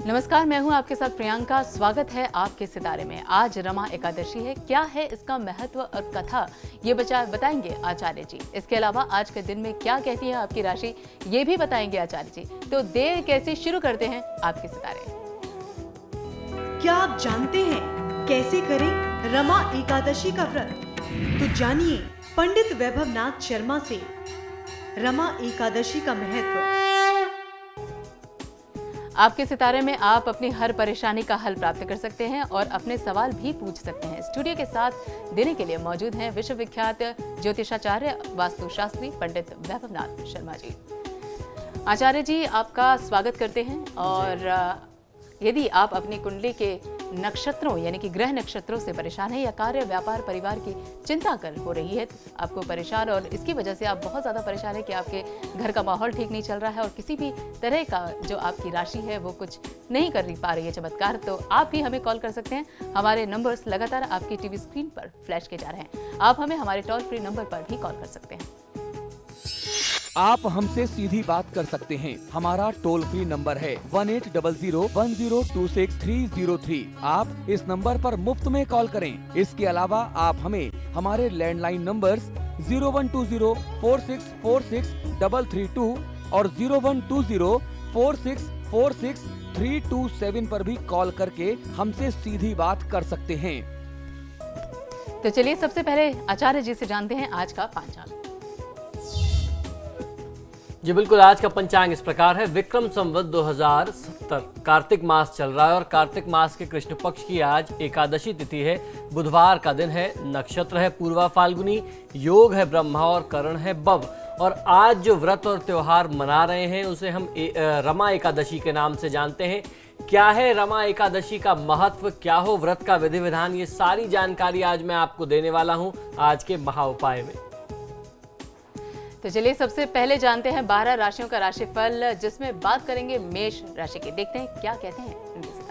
नमस्कार, मैं हूं आपके साथ प्रियंका। स्वागत है आपके सितारे में। आज रमा एकादशी है। क्या है इसका महत्व और कथा, ये बताएंगे आचार्य जी। इसके अलावा आज के दिन में क्या कहती है आपकी राशि, ये भी बताएंगे आचार्य जी। तो देर कैसे, शुरू करते हैं आपके सितारे। क्या आप जानते हैं कैसे करें रमा एकादशी का व्रत? तो जानिए पंडित वैभवनाथ शर्मा से रमा एकादशी का महत्व। आपके सितारे में आप अपनी हर परेशानी का हल प्राप्त कर सकते हैं और अपने सवाल भी पूछ सकते हैं। स्टूडियो के साथ देने के लिए मौजूद हैं विश्व विख्यात ज्योतिषाचार्य वास्तुशास्त्री पंडित वैभवनाथ शर्मा जी। आचार्य जी, आपका स्वागत करते हैं। और यदि आप अपनी कुंडली के नक्षत्रों यानी कि ग्रह नक्षत्रों से परेशान है या कार्य, व्यापार, परिवार की चिंता कर हो रही है आपको परेशान, और इसकी वजह से आप बहुत ज़्यादा परेशान है कि आपके घर का माहौल ठीक नहीं चल रहा है और किसी भी तरह का जो आपकी राशि है वो कुछ नहीं कर पा रही है चमत्कार, तो आप भी हमें कॉल कर सकते हैं। हमारे नंबर्स लगातार आपकी टीवी स्क्रीन पर फ्लैश किए जा रहे हैं। आप हमें हमारे टोल फ्री नंबर पर भी कॉल कर सकते हैं। आप हमसे सीधी बात कर सकते हैं। हमारा टोल फ्री नंबर है 18001026 आप इस नंबर पर मुफ्त में कॉल करें। इसके अलावा आप हमें हमारे लैंडलाइन नंबर्स 0120464632 और 012046463227 पर भी कॉल करके हमसे सीधी बात कर सकते हैं। तो चलिए सबसे पहले आचार्य जी से जानते हैं आज का पंचांग। जी बिल्कुल, आज का पंचांग इस प्रकार है। विक्रम संवत 2070 कार्तिक मास चल रहा है और कार्तिक मास के कृष्ण पक्ष की आज एकादशी तिथि है। बुधवार का दिन है, नक्षत्र है पूर्वा फाल्गुनी, योग है ब्रह्मा और करण है बव। और आज जो व्रत और त्योहार मना रहे हैं उसे हम रमा एकादशी के नाम से जानते हैं। क्या है रमा एकादशी का महत्व, क्या हो व्रत का विधि विधान, ये सारी जानकारी आज मैं आपको देने वाला हूँ आज के महा उपाय में। तो चलिए सबसे पहले जानते हैं 12 राशियों का राशिफल, जिसमें बात करेंगे मेष राशि की। देखते हैं क्या कहते हैं इनके सितारे।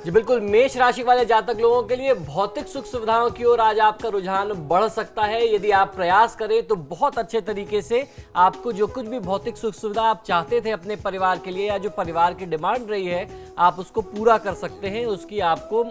जी बिल्कुल, मेष राशि वाले जातक लोगों के लिए भौतिक सुख सुविधाओं की ओर आज आपका रुझान बढ़ सकता है। यदि आप प्रयास करें तो बहुत अच्छे तरीके से आपको जो कुछ भी भौतिक सुख सुविधा आप चाहते थे अपने परिवार के लिए या जो परिवार की डिमांड रही है आप उसको पूरा कर सकते हैं, उसकी आपको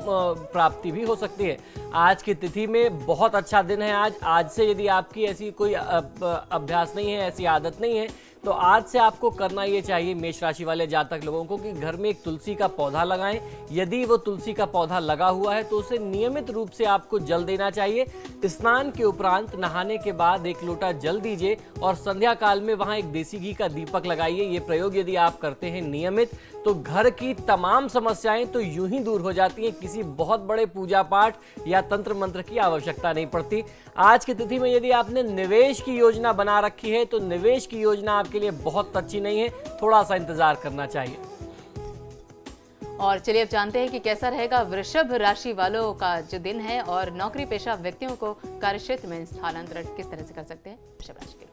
प्राप्ति भी हो सकती है। आज की तिथि में बहुत अच्छा दिन है। आज से यदि आपकी ऐसी कोई अभ्यास नहीं है, ऐसी आदत नहीं है, तो आज से आपको करना ये चाहिए मेष राशि वाले जातक लोगों को कि घर में एक तुलसी का पौधा लगाएं। यदि वो तुलसी का पौधा लगा हुआ है तो उसे नियमित रूप से आपको जल देना चाहिए। स्नान के उपरांत नहाने के बाद 1 लोटा जल दीजिए और संध्या काल में वहां एक देसी घी का दीपक लगाइए। ये प्रयोग यदि आप करते हैं नियमित तो घर की तमाम समस्याएं तो यूं ही दूर हो जाती हैं। किसी बहुत बड़े पूजा पाठ या तंत्र मंत्र की आवश्यकता नहीं पड़ती। आज की तिथि में यदि आपने निवेश की योजना बना रखी है तो निवेश की योजना आपके लिए बहुत अच्छी नहीं है, थोड़ा सा इंतजार करना चाहिए। और चलिए अब जानते हैं कि कैसा रहेगा वृषभ राशि वालों का जो दिन है और नौकरी पेशा व्यक्तियों को कार्यक्षेत्र में स्थानांतरण किस तरह से कर सकते हैं वृषभ राशि के लोग।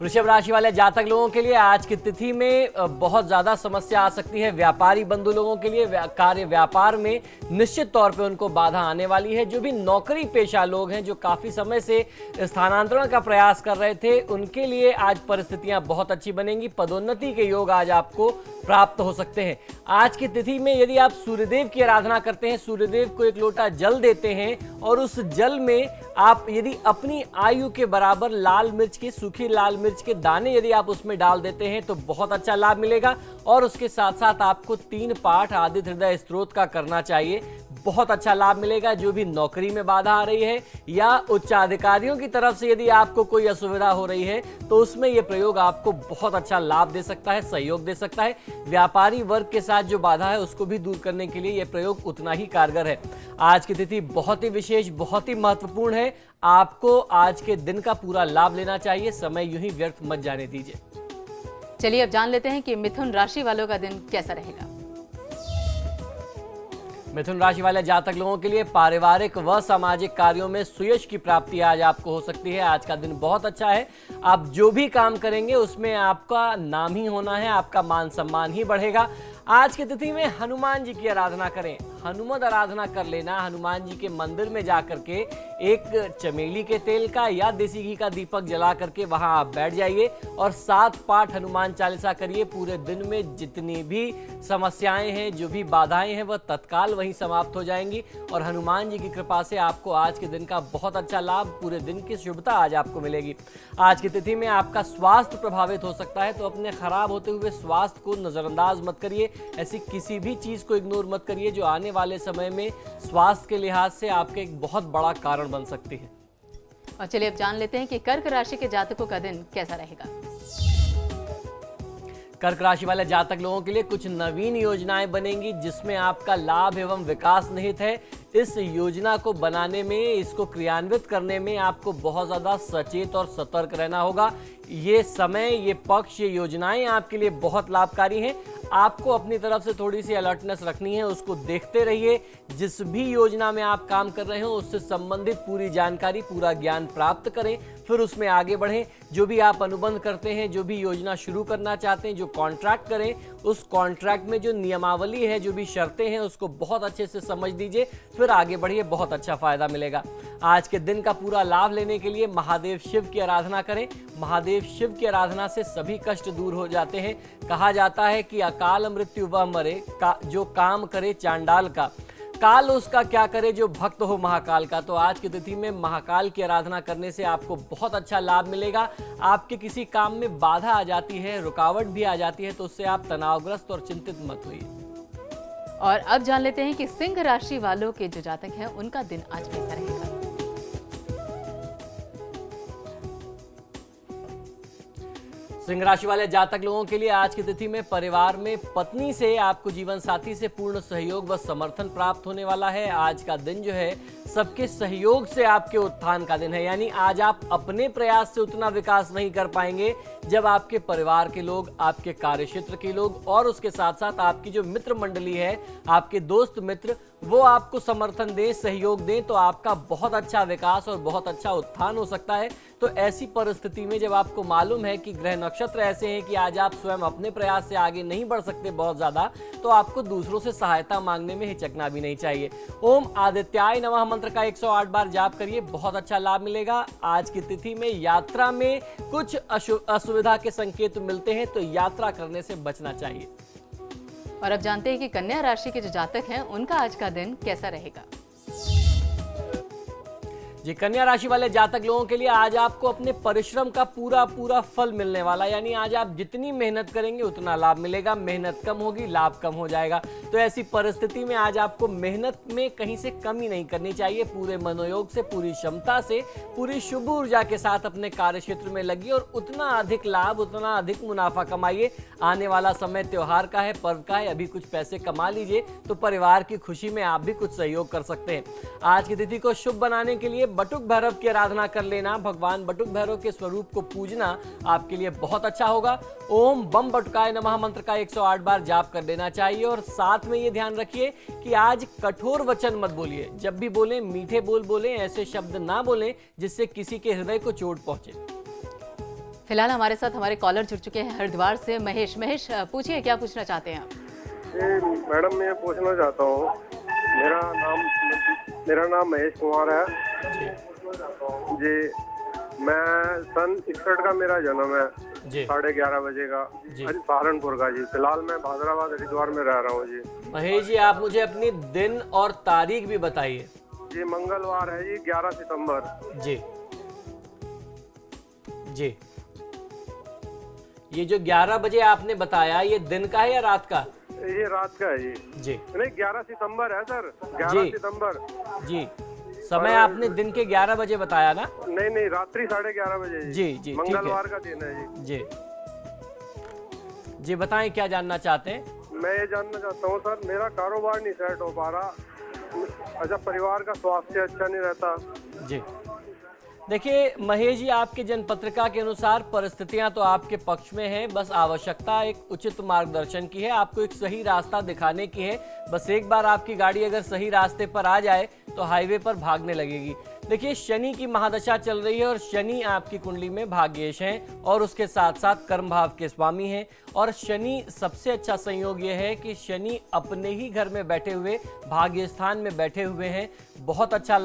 वृषभ राशि वाले जातक लोगों के लिए आज की तिथि में बहुत ज्यादा समस्या आ सकती है। व्यापारी बंधु लोगों के लिए कार्य व्यापार में निश्चित तौर पे उनको बाधा आने वाली है। जो भी नौकरी पेशा लोग हैं जो काफी समय से स्थानांतरण का प्रयास कर रहे थे उनके लिए आज परिस्थितियां बहुत अच्छी बनेंगी। पदोन्नति के योग आज आपको प्राप्त हो सकते हैं। आज की तिथि में यदि आप सूर्यदेव की आराधना करते हैं, सूर्यदेव को 1 लोटा जल देते हैं और उस जल में आप यदि अपनी आयु के बराबर लाल मिर्च की, सूखी लाल मिर्च के दाने यदि आप उसमें डाल देते हैं तो बहुत अच्छा लाभ मिलेगा। और उसके साथ साथ आपको 3 पाठ आदित्य हृदय स्तोत्र का करना चाहिए, बहुत अच्छा लाभ मिलेगा। जो भी नौकरी में बाधा आ रही है या उच्चाधिकारियों की तरफ से यदि आपको कोई असुविधा हो रही है तो उसमें यह प्रयोग आपको बहुत अच्छा लाभ दे सकता है, सहयोग दे सकता है। व्यापारी वर्ग के साथ जो बाधा है उसको भी दूर करने के लिए यह प्रयोग उतना ही कारगर है। आज की तिथि बहुत ही विशेष, बहुत ही महत्वपूर्ण है। आपको आज के दिन का पूरा लाभ लेना चाहिए, समय यूं ही व्यर्थ मत जाने दीजिए। चलिए अब जान लेते हैं कि मिथुन राशि वालों का दिन कैसा रहेगा। मिथुन राशि वाले जातक लोगों के लिए पारिवारिक व सामाजिक कार्यों में सुयश की प्राप्ति आज आपको हो सकती है। आज का दिन बहुत अच्छा है। आप जो भी काम करेंगे उसमें आपका नाम ही होना है, आपका मान सम्मान ही बढ़ेगा। आज की तिथि में हनुमान जी की आराधना करें। हनुमत आराधना कर लेना। हनुमान जी के मंदिर में जाकर के एक चमेली के तेल का या देसी घी का दीपक जला करके वहां आप बैठ जाइए और 7 पाठ हनुमान चालीसा करिए। पूरे दिन में जितनी भी समस्याएं हैं, जो भी बाधाएं हैं, वह तत्काल वहीं समाप्त हो जाएंगी और हनुमान जी की कृपा से आपको आज के दिन का बहुत अच्छा लाभ, पूरे दिन की शुभता आज आपको मिलेगी। आज की तिथि में आपका स्वास्थ्य प्रभावित हो सकता है, तो अपने खराब होते हुए स्वास्थ्य को नजरअंदाज मत करिए। ऐसी किसी भी चीज को इग्नोर मत करिए जो आने वाले समय में स्वास्थ्य के लिहाज से आपके एक बहुत बड़ा कारण बन सकती है। और चलिए अब जान लेते हैं कि कर्क राशि के जातकों का दिन कैसा रहेगा। कर्क राशि वाले जातक लोगों के लिए कुछ नवीन योजनाएं बनेंगी जिसमें आपका लाभ एवं विकास निहित है। इस योजना को बनाने में, इसको क्रियान्वित करने में आपको बहुत ज्यादा सचेत और सतर्क रहना होगा। ये समय, ये पक्ष, ये योजनाएं आपके लिए बहुत लाभकारी हैं। आपको अपनी तरफ से थोड़ी सी अलर्टनेस रखनी है, उसको देखते रहिए। जिस भी योजना में आप काम कर रहे हो उससे संबंधित पूरी जानकारी, पूरा ज्ञान प्राप्त करें, फिर उसमें आगे बढ़ें। जो भी आप अनुबंध करते हैं, जो भी योजना शुरू करना चाहते हैं, जो कॉन्ट्रैक्ट करें, उस कॉन्ट्रैक्ट में जो नियमावली है, जो भी शर्तें हैं, उसको बहुत अच्छे से समझ लीजिए, फिर आगे बढ़िए, बहुत अच्छा फायदा मिलेगा। आज के दिन का पूरा लाभ लेने के लिए महादेव शिव की आराधना करें। महादेव शिव की आराधना से सभी कष्ट दूर हो जाते हैं। कहा जाता है कि अकाल मृत्यु वह मरे जो काम करे चांडाल का, काल उसका क्या करे जो भक्त हो महाकाल का। तो आज की तिथि में महाकाल की आराधना करने से आपको बहुत अच्छा लाभ मिलेगा। आपके किसी काम में बाधा आ जाती है, रुकावट भी आ जाती है, तो उससे आप तनावग्रस्त और चिंतित मत होइए। और अब जान लेते हैं कि सिंह राशि वालों के जो जातक हैं उनका दिन आज कैसा रहेगा। सिंह राशि वाले जातक लोगों के लिए आज की तिथि में परिवार में पत्नी से, आपको जीवन साथी से पूर्ण सहयोग व समर्थन प्राप्त होने वाला है। आज का दिन जो है सबके सहयोग से आपके उत्थान का दिन है, यानी आज आप अपने प्रयास से उतना विकास नहीं कर पाएंगे जब आपके परिवार के लोग, आपके कार्यक्षेत्र के लोग और उसके साथ साथ आपकी जो मित्र मंडली है, आपके दोस्त मित्र, वो आपको समर्थन दें, सहयोग दें, तो आपका बहुत अच्छा विकास और बहुत अच्छा उत्थान हो सकता है। तो ऐसी परिस्थिति में जब आपको मालूम है कि ग्रह नक्षत्र ऐसे हैं कि आज आप स्वयं अपने प्रयास से आगे नहीं बढ़ सकते बहुत ज्यादा, तो आपको दूसरों से सहायता मांगने में हिचकना भी नहीं चाहिए। ओम आदित्याय नमः मंत्र का 108 बार जाप करिए, बहुत अच्छा लाभ मिलेगा। आज की तिथि में यात्रा में कुछ असुविधा के संकेत मिलते हैं, तो यात्रा करने से बचना चाहिए। और अब जानते हैं कि कन्या राशि के जो जातक हैं उनका आज का दिन कैसा रहेगा। जी, कन्या राशि वाले जातक लोगों के लिए आज आपको अपने परिश्रम का पूरा फल मिलने वाला, यानी आज आप जितनी मेहनत करेंगे उतना लाभ मिलेगा। मेहनत कम होगी, लाभ कम हो जाएगा। तो ऐसी परिस्थिति में आज आपको मेहनत में कहीं से कमी नहीं करनी चाहिए। पूरे मनोयोग से, पूरी क्षमता से, पूरी शुभ ऊर्जा के साथ अपने कार्य क्षेत्र में लगिए और उतना अधिक लाभ, उतना अधिक मुनाफा कमाइए। आने वाला समय त्योहार का है, पर्व का है, अभी कुछ पैसे कमा लीजिए तो परिवार की खुशी में आप भी कुछ सहयोग कर सकते हैं। आज की तिथि को शुभ बनाने के लिए बटुक भैरव की आराधना कर लेना, भगवान बटुक भैरव के स्वरूप को पूजना आपके लिए बहुत अच्छा होगा। ओम बम बटुकाय नमः मंत्र का 108 बार जाप कर देना चाहिए। और साथ में ये ध्यान रखिए कि आज कठोर वचन मत बोलिए। जब भी बोलें मीठे बोल बोलें, ऐसे शब्द ना बोलें जिससे किसी के हृदय को चोट पहुंचे। फिलहाल हमारे साथ हमारे कॉलर जुड़ चुके हैं हरिद्वार से। महेश, पूछिए क्या पूछना चाहते हैं आप। मैडम मैं पूछना चाहता हूँ, मेरा नाम महेश कुमार है जी। मैं सन 61 का मेरा जन्म है, 11:30 बजे का, सहारनपुर का जी। फिलहाल मैं भादराबाद हरिद्वार में रह रहा हूँ जी। महेश जी, आप मुझे अपनी दिन और तारीख भी बताइए। जी मंगलवार है जी, 11 सितंबर जी। जी, ये जो 11 बजे आपने बताया, ये दिन का है या रात का? ये रात का है जी। जी नहीं, 11 सितंबर है सर, 11 सितंबर जी। समय आपने दिन के 11 बजे बताया ना? नहीं, रात्रि 11:30 बजे जी जी, मंगलवार का दिन है जी। जी बताएं, क्या जानना चाहते हैं? मैं ये जानना चाहता हूँ सर, मेरा कारोबार नहीं सेट हो पा रहा। अच्छा, परिवार का स्वास्थ्य अच्छा नहीं रहता जी। देखिए महेश जी, आपके जनपत्रिका के अनुसार परिस्थितियां तो आपके पक्ष में हैं, बस आवश्यकता एक उचित मार्गदर्शन की है, आपको एक सही रास्ता दिखाने की है। बस एक बार आपकी गाड़ी अगर सही रास्ते पर आ जाए तो हाईवे पर भागने लगेगी। देखिए, शनि की महादशा चल रही है और शनि आपकी कुंडली में भाग्येश हैं और उसके साथ साथ कर्म भाव के स्वामी हैं। और शनि सबसे अच्छा संयोग ये है कि शनि अपने ही घर में बैठे हुए भाग्य स्थान में बैठे हुए हैं। बहुत अच्छा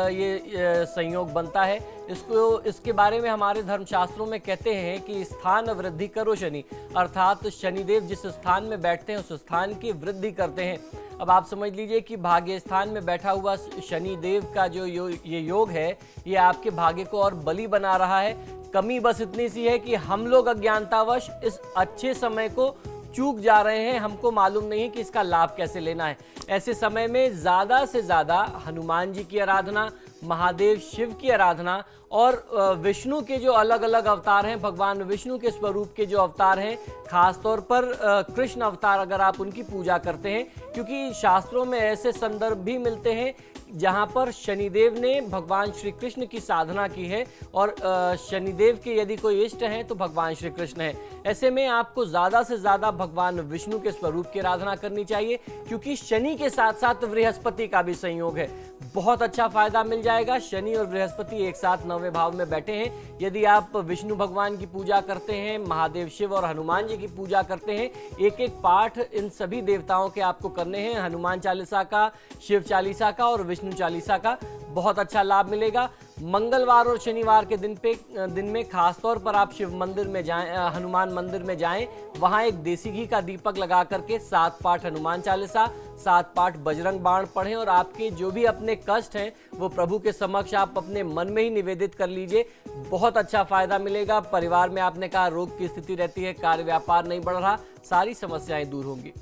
ये संयोग बनता है। इसके बारे में हमारे धर्मशास्त्रों में कहते हैं कि स्थान वृद्धि करो शनि, अर्थात शनिदेव जिस स्थान में बैठते हैं उस स्थान की वृद्धि करते हैं। अब आप समझ लीजिए कि भाग्य स्थान में बैठा हुआ शनि देव का जो ये योग है, ये आपके भाग्य को और बली बना रहा है। कमी बस इतनी सी है कि हम लोग अज्ञानतावश इस अच्छे समय को चूक जा रहे हैं। हमको मालूम नहीं है कि इसका लाभ कैसे लेना है। ऐसे समय में ज़्यादा से ज़्यादा हनुमान जी की आराधना, महादेव शिव की आराधना और विष्णु के जो अलग अलग अवतार हैं, भगवान विष्णु के स्वरूप के जो अवतार हैं, खास तौर पर कृष्ण अवतार, अगर आप उनकी पूजा करते हैं, क्योंकि शास्त्रों में ऐसे संदर्भ भी मिलते हैं जहां पर शनिदेव ने भगवान श्री कृष्ण की साधना की है और शनिदेव के यदि कोई इष्ट हैं तो भगवान श्री कृष्ण है। ऐसे में आपको ज़्यादा से ज़्यादा भगवान विष्णु के स्वरूप की आराधना करनी चाहिए, क्योंकि शनि के साथ साथ बृहस्पति का भी संयोग है। बहुत अच्छा फायदा मिल जाएगा। शनि और बृहस्पति एक साथ 9वें भाव में बैठे हैं। यदि आप विष्णु भगवान की पूजा करते हैं, महादेव शिव और हनुमान जी की पूजा करते हैं, एक एक पाठ इन सभी देवताओं के आपको करने हैं, हनुमान चालीसा का, शिव चालीसा का और विष्णु चालीसा का। बहुत अच्छा लाभ मिलेगा। मंगलवार और शनिवार के दिन में खास तौर पर आप शिव मंदिर में जाएं, हनुमान मंदिर में जाएं, वहां एक देसी घी का दीपक लगा करके 7 पाठ हनुमान चालीसा, 7 पाठ बजरंग बाण पढ़ें और आपके जो भी अपने कष्ट हैं वो प्रभु के समक्ष आप अपने मन में ही निवेदित कर लीजिए। बहुत अच्छा फायदा मिलेगा। परिवार में आपने कहा रोग की स्थिति रहती है, कार्य व्यापार नहीं बढ़ रहा, सारी समस्याएं दूर होंगी।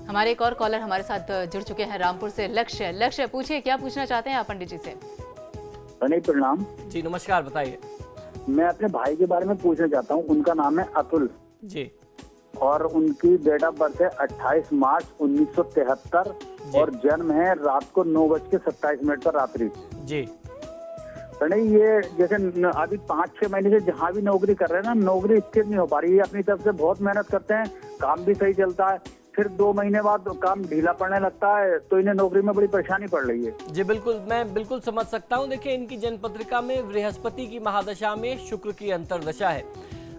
हमारे एक और कॉलर हमारे साथ जुड़ चुके हैं रामपुर से। लक्ष्य पूछिए, क्या पूछना चाहते हैं आप पंडित जी से? प्रणाम जी नमस्कार, बताइए। मैं अपने भाई के बारे में पूछना चाहता हूँ। उनका नाम है अतुल जी, और उनकी डेट ऑफ बर्थ है 28 मार्च 1973 और जन्म है रात को 9:27 पर रात्रि जी। प्रणय, ये जैसे अभी 5-6 महीने से जहाँ भी नौकरी कर रहे हैं ना, नौकरी स्थिर नहीं हो पा रही है। अपनी तरफ से बहुत मेहनत करते हैं, काम भी सही चलता है, फिर 2 महीने बाद काम ढीला पड़ने लगता है, तो इन्हें नौकरी में बड़ी परेशानी पड़ रही है। जी बिल्कुल, मैं बिल्कुल समझ सकता हूँ। देखिए, इनकी जन्मपत्रिका में बृहस्पति की महादशा में शुक्र की अंतर्दशा है।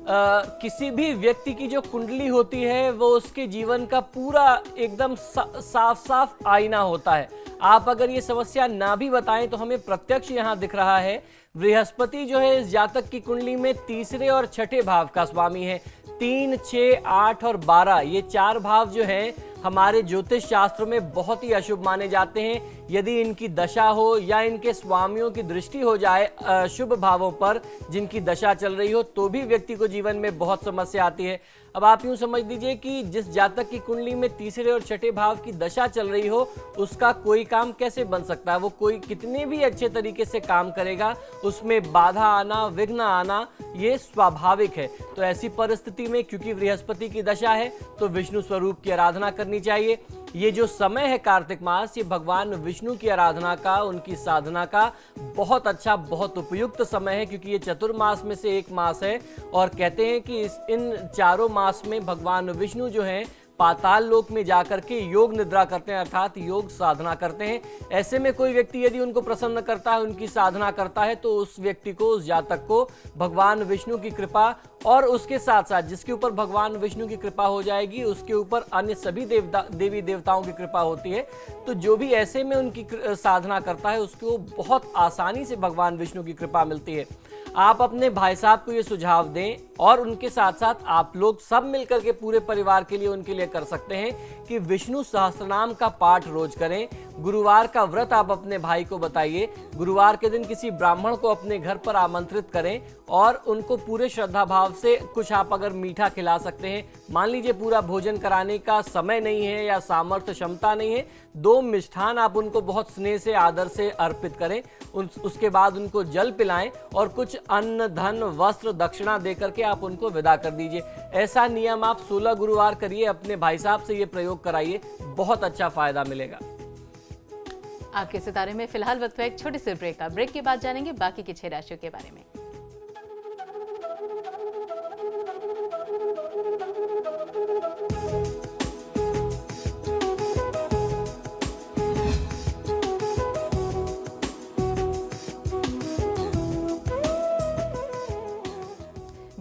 किसी भी व्यक्ति की जो कुंडली होती है वो उसके जीवन का पूरा एकदम साफ आईना होता है। आप अगर ये समस्या ना भी बताएं तो हमें प्रत्यक्ष यहाँ दिख रहा है। बृहस्पति जो है इस जातक की कुंडली में 3रे और 6ठे भाव का स्वामी है। 3, 6, 8 और 12 ये 4 भाव जो हैं हमारे ज्योतिष शास्त्र में बहुत ही अशुभ माने जाते हैं। यदि इनकी दशा हो या इनके स्वामियों की दृष्टि हो जाए शुभ भावों पर, जिनकी दशा चल रही हो, तो भी व्यक्ति को जीवन में बहुत समस्या आती है। अब आप यूं समझ लीजिए कि जिस जातक की कुंडली में 3रे और 6ठे भाव की दशा चल रही हो, उसका कोई काम कैसे बन सकता है? वो कोई कितने भी अच्छे तरीके से काम करेगा, उसमें बाधा आना, विघ्न आना ये स्वाभाविक है। तो ऐसी परिस्थिति में क्योंकि बृहस्पति की दशा है तो विष्णु स्वरूप की आराधना करनी चाहिए। ये जो समय है कार्तिक मास, ये भगवान विष्णु की आराधना का, उनकी साधना का बहुत अच्छा, बहुत उपयुक्त समय है, क्योंकि ये चतुर्मास में से एक मास है। और कहते हैं कि इन चारों मास में भगवान विष्णु जो हैं पाताल लोक में जाकर के योग निद्रा करते हैं, अर्थात योग साधना करते हैं। ऐसे में कोई व्यक्ति यदि उनको प्रसन्न करता है, उनकी साधना करता है, तो उस व्यक्ति को, उस जातक को भगवान विष्णु की कृपा और उसके साथ साथ जिसके ऊपर भगवान विष्णु की कृपा हो जाएगी, उसके ऊपर अन्य सभी देवी देवताओं की कृपा होती है। तो जो भी ऐसे में उनकी साधना करता है उसको बहुत आसानी से भगवान विष्णु की कृपा मिलती है। आप अपने भाई साहब को ये सुझाव दें और उनके साथ साथ आप लोग सब मिलकर के पूरे परिवार के लिए उनके लिए कर सकते हैं कि विष्णु सहस्त्रनाम का पाठ रोज करें। गुरुवार का व्रत आप अपने भाई को बताइए। गुरुवार के दिन किसी ब्राह्मण को अपने घर पर आमंत्रित करें और उनको पूरे श्रद्धा भाव से कुछ आप अगर मीठा खिला सकते हैं, मान लीजिए पूरा भोजन कराने का समय नहीं है या सामर्थ्य क्षमता नहीं है, 2 मिष्ठान आप उनको बहुत स्नेह से, आदर से अर्पित करें। उसके बाद उनको जल पिलाएं और कुछ अन्न, धन, वस्त्र, दक्षिणा देकर के आप उनको विदा कर दीजिए। ऐसा नियम आप 16 गुरुवार करिए, अपने भाई साहब से ये प्रयोग कराइए, बहुत अच्छा फायदा मिलेगा। आपके सितारे में फिलहाल वक्त है एक छोटे से ब्रेक का। ब्रेक के बाद जानेंगे बाकी की 6 राशियों के बारे में।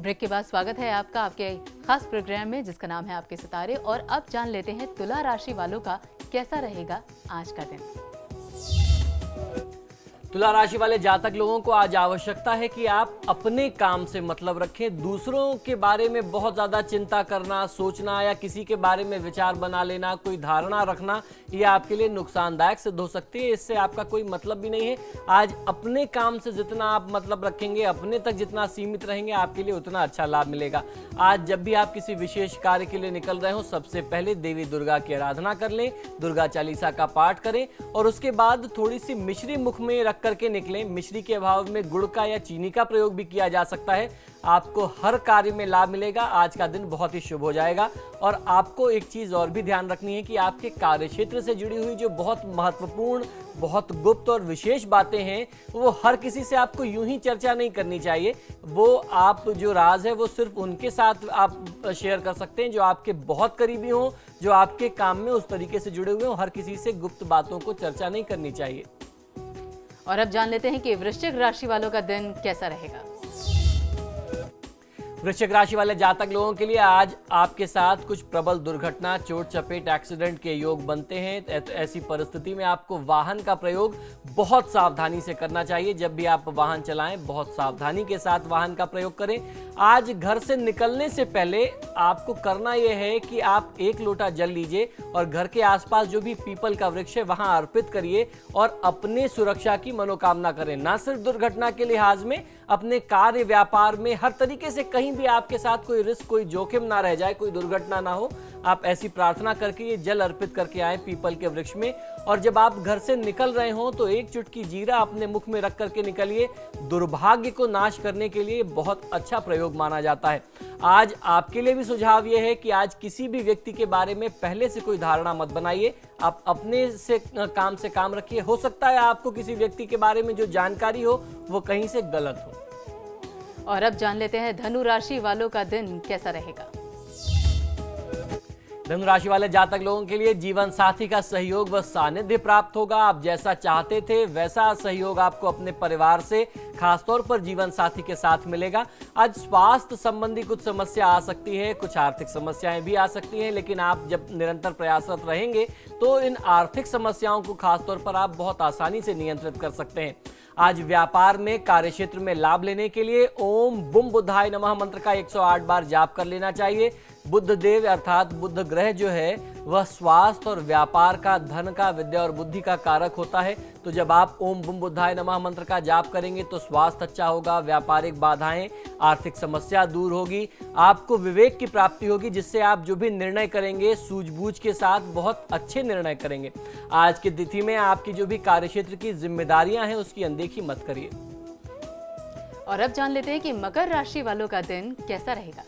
ब्रेक के बाद स्वागत है आपका आपके खास प्रोग्राम में जिसका नाम है आपके सितारे। और अब जान लेते हैं तुला राशि वालों का कैसा रहेगा आज का दिन। तुला राशि वाले जातक लोगों को आज आवश्यकता है कि आप अपने काम से मतलब रखें। दूसरों के बारे में बहुत ज्यादा चिंता करना, सोचना या किसी के बारे में विचार बना लेना, कोई धारणा रखना, ये आपके लिए नुकसानदायक सिद्ध हो सकती है। इससे आपका कोई मतलब भी नहीं है। आज अपने काम से जितना आप मतलब रखेंगे, अपने तक जितना सीमित रहेंगे, आपके लिए उतना अच्छा लाभ मिलेगा। आज जब भी आप किसी विशेष कार्य के लिए निकल रहे हो, सबसे पहले देवी दुर्गा की आराधना कर लें, दुर्गा चालीसा का पाठ करें और उसके बाद थोड़ी सी मिश्री मुख में रख करके निकलें। मिश्री के अभाव में गुड़ का या चीनी का प्रयोग भी किया जा सकता है। आपको हर कार्य में लाभ मिलेगा। आज का दिन बहुत ही शुभ हो जाएगा। और आपको एक चीज और भी ध्यान रखनी है कि आपके कार्य क्षेत्र से जुड़ी हुई जो बहुत महत्वपूर्ण, बहुत गुप्त और विशेष बातें हैं, वो हर किसी से आपको यूं ही चर्चा नहीं करनी चाहिए। वो आप जो राज है वो सिर्फ उनके साथ आप शेयर कर सकते हैं जो आपके बहुत करीबी हों, जो आपके काम में उस तरीके से जुड़े हुए हों। हर किसी से गुप्त बातों को चर्चा नहीं करनी चाहिए। और अब जान लेते हैं कि वृश्चिक राशि वालों का दिन कैसा रहेगा। वृश्चिक राशि वाले जातक लोगों के लिए आज आपके साथ कुछ प्रबल दुर्घटना, चोट चपेट, एक्सीडेंट के योग बनते हैं। ऐसी परिस्थिति में आपको वाहन का प्रयोग बहुत सावधानी से करना चाहिए। जब भी आप वाहन चलाएं, बहुत सावधानी के साथ वाहन का प्रयोग करें। आज घर से निकलने से पहले आपको करना यह है कि आप 1 लोटा जल लीजिए और घर के आसपास जो भी पीपल का वृक्ष है वहां अर्पित करिए और अपने सुरक्षा की मनोकामना करें। ना सिर्फ दुर्घटना के लिहाज में, अपने कार्य व्यापार में हर तरीके से कहीं भी आपके साथ कोई रिस्क, कोई जोखिम ना रह जाए, कोई दुर्घटना ना हो। आप ऐसी प्रार्थना करके ये जल अर्पित करके आए पीपल के वृक्ष में। और जब आप घर से निकल रहे हो तो 1 चुटकी जीरा अपने मुख में रख करके निकलिए। दुर्भाग्य को नाश करने के लिए बहुत अच्छा प्रयोग माना जाता है। आज आपके लिए भी सुझाव यह है कि आज किसी भी व्यक्ति के बारे में पहले से कोई धारणा मत बनाइए। आप अपने से काम रखिए। हो सकता है आपको किसी व्यक्ति के बारे में जो जानकारी हो वो कहीं से गलत हो। और अब जान लेते हैं धनु राशि वालों का दिन कैसा रहेगा। धनु राशि वाले जातक लोगों के लिए जीवन साथी का सहयोग व सानिध्य प्राप्त होगा। आप जैसा चाहते थे वैसा सहयोग आपको अपने परिवार से, खासतौर पर जीवन साथी के साथ मिलेगा। आज स्वास्थ्य संबंधी कुछ समस्या आ सकती है, कुछ आर्थिक समस्याएं भी आ सकती हैं, लेकिन आप जब निरंतर प्रयासरत रहेंगे तो इन आर्थिक समस्याओं को खासतौर पर आप बहुत आसानी से नियंत्रित कर सकते हैं। आज व्यापार में, कार्य क्षेत्र में लाभ लेने के लिए ओम बुम बुद्धाय नमः मंत्र का 108 बार जाप कर लेना चाहिए। बुद्ध देव अर्थात बुद्ध ग्रह जो है वह स्वास्थ्य और व्यापार का, धन का, विद्या और बुद्धि का कारक होता है। तो जब आप ओम बुम बुद्धाय नमः मंत्र का जाप करेंगे तो स्वास्थ्य अच्छा होगा, व्यापारिक बाधाएं, आर्थिक समस्या दूर होगी, आपको विवेक की प्राप्ति होगी, जिससे आप जो भी निर्णय करेंगे सूझबूझ के साथ बहुत अच्छे निर्णय करेंगे। आज की तिथि में आपकी जो भी कार्यक्षेत्र की जिम्मेदारियां हैं उसकी अनदेखी मत करिए। और अब जान लेते हैं कि मकर राशि वालों का दिन कैसा रहेगा।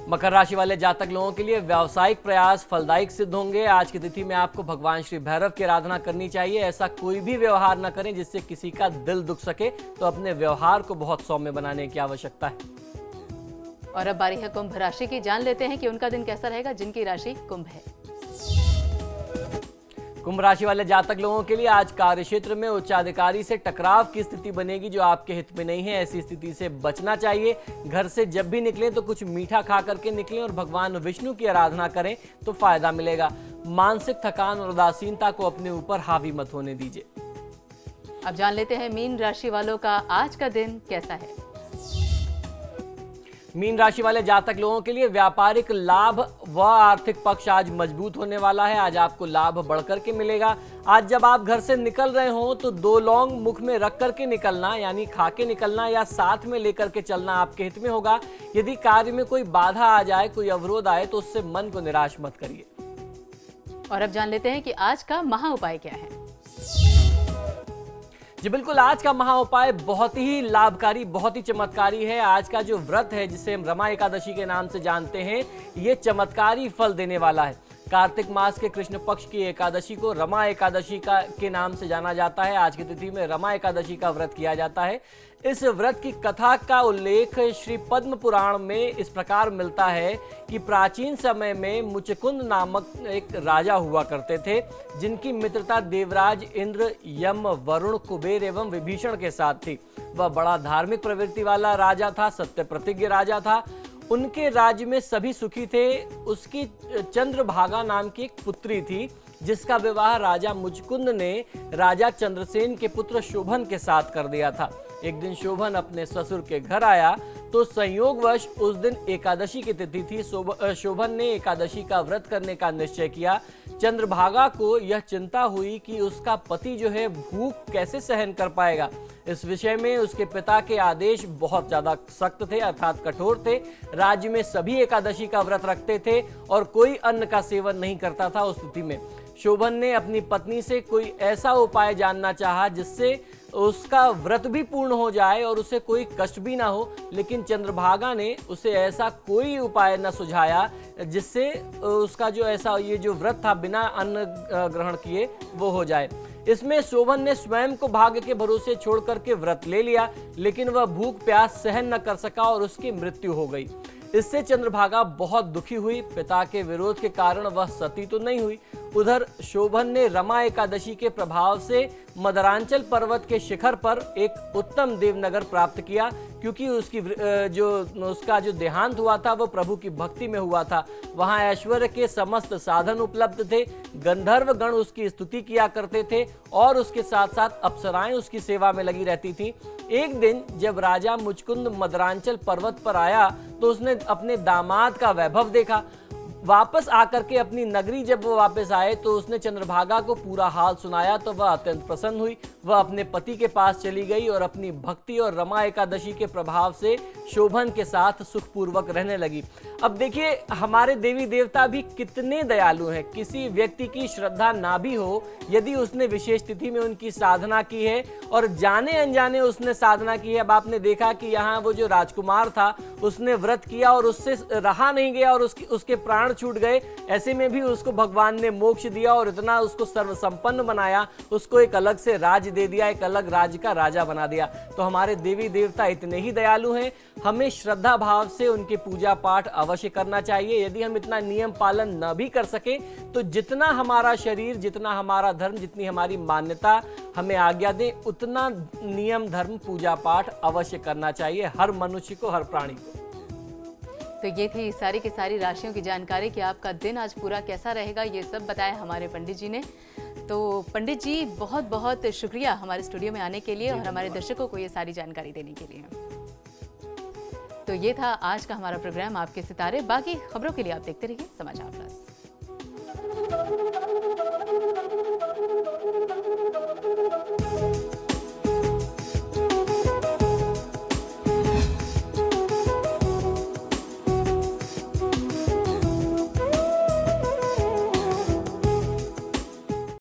मकर राशि वाले जातक लोगों के लिए व्यावसायिक प्रयास फलदायक सिद्ध होंगे। आज की तिथि में आपको भगवान श्री भैरव की आराधना करनी चाहिए। ऐसा कोई भी व्यवहार न करें जिससे किसी का दिल दुख सके। तो अपने व्यवहार को बहुत सौम्य बनाने की आवश्यकता है। और अब बारी है कुंभ राशि की। जान लेते हैं कि उनका दिन कैसा रहेगा जिनकी राशि कुंभ है। कुंभ राशि वाले जातक लोगों के लिए आज कार्यक्षेत्र में उच्चाधिकारी से टकराव की स्थिति बनेगी जो आपके हित में नहीं है। ऐसी स्थिति से बचना चाहिए। घर से जब भी निकलें तो कुछ मीठा खा करके निकलें और भगवान विष्णु की आराधना करें तो फायदा मिलेगा। मानसिक थकान और उदासीनता को अपने ऊपर हावी मत होने दीजिए। अब जान लेते हैं मीन राशि वालों का आज का दिन कैसा है। मीन राशि वाले जातक लोगों के लिए व्यापारिक लाभ व आर्थिक पक्ष आज मजबूत होने वाला है। आज आपको लाभ बढ़कर के मिलेगा। आज जब आप घर से निकल रहे हो तो 2 लौंग मुख में रख करके निकलना, यानी खा के निकलना या साथ में लेकर के चलना आपके हित में होगा। यदि कार्य में कोई बाधा आ जाए, कोई अवरोध आए तो उससे मन को निराश मत करिए। और अब जान लेते हैं कि आज का महा उपाय क्या है। जी बिल्कुल, आज का महा उपाय बहुत ही लाभकारी, बहुत ही चमत्कारी है। आज का जो व्रत है जिसे हम रमा एकादशी के नाम से जानते हैं, ये चमत्कारी फल देने वाला है। कार्तिक मास के कृष्ण पक्ष की एकादशी को रमा एकादशी के नाम से जाना जाता है। आज की तिथि में रमा एकादशी का व्रत किया जाता है। इस व्रत की कथा का उल्लेख श्री पद्म पुराण में इस प्रकार मिलता है कि प्राचीन समय में मुचकुंद नामक एक राजा हुआ करते थे, जिनकी मित्रता देवराज इंद्र, यम, वरुण, कुबेर एवं विभीषण के साथ थी। वह बड़ा धार्मिक प्रवृत्ति वाला राजा था, सत्य प्रतिज्ञ राजा था। उनके राज्य में सभी सुखी थे। उसकी चंद्रभागा नाम की एक पुत्री थी, जिसका विवाह राजा मुचकुंद ने राजा चंद्रसेन के पुत्र शोभन के साथ कर दिया था। एक दिन शोभन अपने ससुर के घर आया तो संयोगवश उस दिन एकादशी की तिथि थी। शोभन ने एकादशी का व्रत करने का निश्चय किया। चंद्रभागा को यह चिंता हुई कि उसका पति जो है भूख कैसे सहन कर पाएगा। इस विषय में उसके पिता के आदेश बहुत ज्यादा सख्त थे, अर्थात कठोर थे। राज्य में सभी एकादशी का व्रत रखते थे और कोई अन्न का सेवन नहीं करता था। उस स्थिति में शोभन ने अपनी पत्नी से कोई ऐसा उपाय जानना चाहा जिससे उसका व्रत भी पूर्ण हो जाए और उसे कोई कष्ट भी ना हो, लेकिन चंद्रभागा ने उसे ऐसा कोई उपाय न सुझाया जिससे उसका ये जो व्रत था बिना अन्न ग्रहण किए वो हो जाए। इसमें शोभन ने स्वयं को भाग्य के भरोसे छोड़ करके व्रत ले लिया, लेकिन वह भूख प्यास सहन न कर सका और उसकी मृत्यु हो गई। इससे चंद्रभागा बहुत दुखी हुई। पिता के विरोध के कारण वह सती तो नहीं हुई। उधर शोभन ने रमा एकादशी के प्रभाव से मदरांचल पर्वत के शिखर पर एक उत्तम देवनगर प्राप्त किया, क्योंकि उसका जो देहांत हुआ था वो प्रभु की भक्ति में हुआ था। वहां ऐश्वर्य के समस्त साधन उपलब्ध थे। गंधर्व गण उसकी स्तुति किया करते थे और उसके साथ साथ अप्सराएं उसकी सेवा में लगी रहती थी। एक दिन जब राजा मुचकुंद मदरांचल पर्वत पर आया तो उसने अपने दामाद का वैभव देखा। वापस आकर के अपनी नगरी जब वो वापस आए तो उसने चंद्रभागा को पूरा हाल सुनाया तो वह अत्यंत प्रसन्न हुई। वह अपने पति के पास चली गई और अपनी भक्ति और रमा एकादशी के प्रभाव से शोभन के साथ सुखपूर्वक रहने लगी। अब देखिए, हमारे देवी देवता भी कितने दयालु हैं। किसी व्यक्ति की श्रद्धा ना भी हो, यदि उसने विशेष तिथि में उनकी साधना की है और जाने अनजाने उसने साधना की है। अब आपने देखा कि यहाँ वो जो राजकुमार था उसने व्रत किया और उससे रहा नहीं गया और उसके प्राण छूट गए। ऐसे में भी उसको भगवान ने मोक्ष दिया और इतना उसको सर्वसंपन्न बनाया, उसको एक अलग से राज्य दे दिया, एक अलग राज्य का राजा बना दिया। तो हमारे देवी देवता इतने ही दयालु हैं। हमें श्रद्धा भाव से उनके पूजा पाठ अवश्य करना चाहिए। यदि हम इतना नियम पालन न भी कर सके तो जितना हमारा शरीर, जितना हमारा धर्म, जितनी हमारी मान्यता हमें आज्ञा दे, उतना नियम धर्म पूजा पाठ अवश्य करना चाहिए हर मनुष्य को, हर प्राणी को। तो ये थी सारी की सारी राशियों की जानकारी कि आपका दिन आज पूरा कैसा रहेगा, ये सब बताया हमारे पंडित जी ने। तो पंडित जी बहुत बहुत शुक्रिया हमारे स्टूडियो में आने के लिए और हमारे दर्शकों को ये सारी जानकारी देने के लिए। तो ये था आज का हमारा प्रोग्राम आपके सितारे। बाकी खबरों के लिए आप देखते रहिए समाचार प्लस।